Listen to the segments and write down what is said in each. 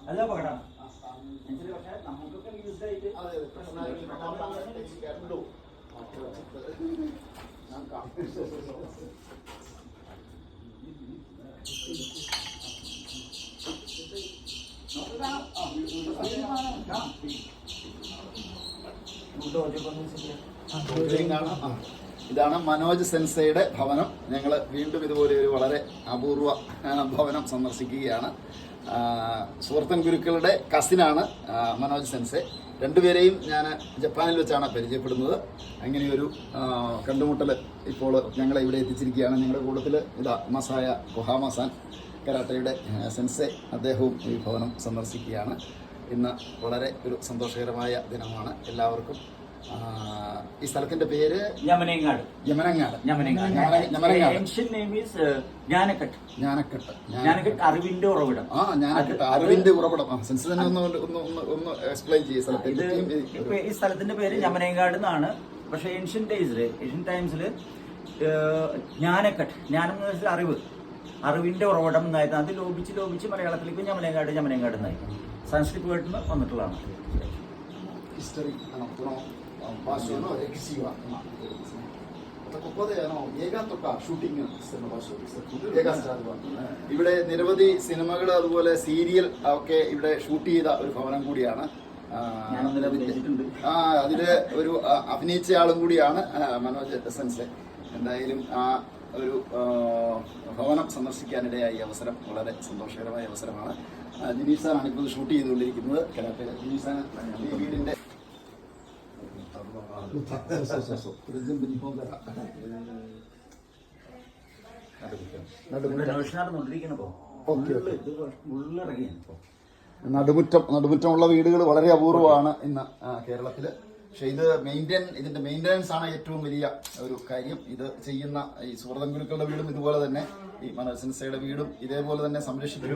അല്ല പകടാം പക്ഷേ നമുക്കൊക്കെ യൂസ് ആയിട്ട് ഇതാണ് മനോജ് സെൻസയുടെ ഭവനം. ഞങ്ങൾ വീണ്ടും ഇതുപോലെ ഒരു വളരെ അപൂർവ ഭവനം സന്ദർശിക്കുകയാണ്. സുഹൃത്തൻ ഗുരുക്കളുടെ കസിനാണ് മനോജ് സെൻസെ. രണ്ടുപേരെയും ഞാൻ ജപ്പാനിൽ വെച്ചാണ് പരിചയപ്പെടുന്നത്. അങ്ങനെയൊരു കണ്ടുമുട്ടൽ ഇപ്പോൾ ഞങ്ങളെ ഇവിടെ എത്തിച്ചിരിക്കുകയാണ്. ഞങ്ങളുടെ കൂട്ടത്തിൽ ഇതാ മസായ കൊഹാമസാൻ കരാട്ടയുടെ സെൻസെ, അദ്ദേഹവും ഈ ഭവനം സന്ദർശിക്കുകയാണ്. ഇന്ന് വളരെ ഒരു സന്തോഷകരമായ ദിനമാണ് എല്ലാവർക്കും. ഈ സ്ഥലത്തിന്റെ പേര് യമനങ്ങാട്. അറിവിന്റെ ഉറവിടം. അറിവിന്റെ ഉറവിടം. സെൻസ് തന്നെ ഒന്ന് എക്സ്പ്ലെയിൻ ചെയ്യും സ്ഥലത്തെ. ഈ സ്ഥലത്തിന്റെ പേര് യമനങ്ങാട് എന്നാണ്. പക്ഷെ ഏൻഷ്യൻ ടൈംസില് ജ്ഞാനം എന്ന് വെച്ചാൽ അറിവ്, അറിവിന്റെ ഉറവിടം എന്നായിരുന്നു. അത് ലോപിച്ച് മലയാളത്തിലേക്ക് യമനങ്ങാട് എന്നായി. സംസ്കൃത് വേർഡിൽ നിന്ന് വന്നിട്ടുള്ളതാണ്. ഹിസ്റ്ററി ഇവിടെ നിരവധി സിനിമകൾ അതുപോലെ സീരിയൽ ഒക്കെ ഇവിടെ ഷൂട്ട് ചെയ്ത ഒരു ഭവനം കൂടിയാണ്. അതില് ഒരു അഭിനയിച്ച ആളും കൂടിയാണ് മനോജ് സെൻസെ. എന്തായാലും ആ ഒരു ഭവനം സന്ദർശിക്കാനിടയായ അവസരം വളരെ സന്തോഷകരമായ അവസരമാണ്. ജിനീസാണ് ഇപ്പോൾ ഷൂട്ട് ചെയ്തുകൊണ്ടിരിക്കുന്നത്. കരാട്ടയിലെ ജിനീസാണ് ഈ വീടിന്റെ നടുമുറ്റമുള്ള വീടുകൾ വളരെ അപൂർവമാണ് ഇന്ന് കേരളത്തില്. പക്ഷെ ഇതിന്റെ മെയിൻ്റനൻസ് ആണ് ഏറ്റവും വലിയ ഒരു കാര്യം. ഇത് ചെയ്യുന്ന ഈ സുഹൃതം ഗുരുക്കളുടെ വീടും ഇതുപോലെ തന്നെ ഈ മനോജ് സെൻസയുടെ വീടും ഇതേപോലെ തന്നെ സംരക്ഷിച്ചു.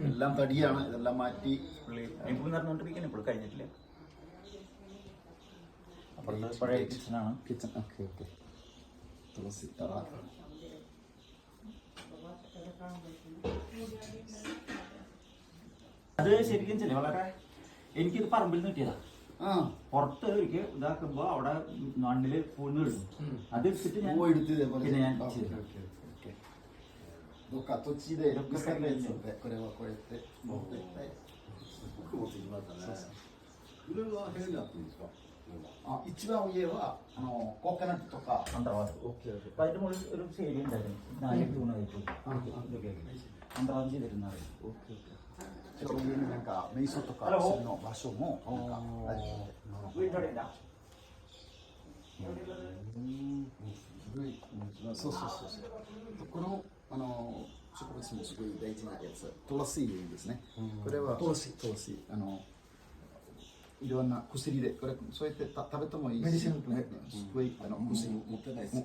എല്ലാം തടിയാണ്. ഇതെല്ലാം മാറ്റി നടന്നുകൊണ്ടിരിക്കുന്നത്. ഇപ്പോൾ കഴിഞ്ഞിട്ടില്ല. പഴയ കിച്ചണാണ്. കിച്ചൺ. Okay okay. തുളസി അത് ശരിക്കും ചെല്ലി വളരെ എനിക്കിത് പറമ്പിൽ നിന്ന് കിട്ടിയതാ. പുറത്ത് ഒരിക്കൽ ഇതാക്കുമ്പോ അവിടെ മണ്ണില് പൂന്ന് കിട്ടും. അത് എടുത്തിട്ട് ഞാൻ അതിന്റെ മുകളിൽ ഒരു ശരി ഉണ്ടായിരുന്നു. 4 തൂണായിട്ട് അന്തറാജ് ചെയ്തിരുന്ന ತುಳಸಿ ತುಳಸಿ いろんな薬で、そうやって食べてもいいし、すごい薬持ってないです。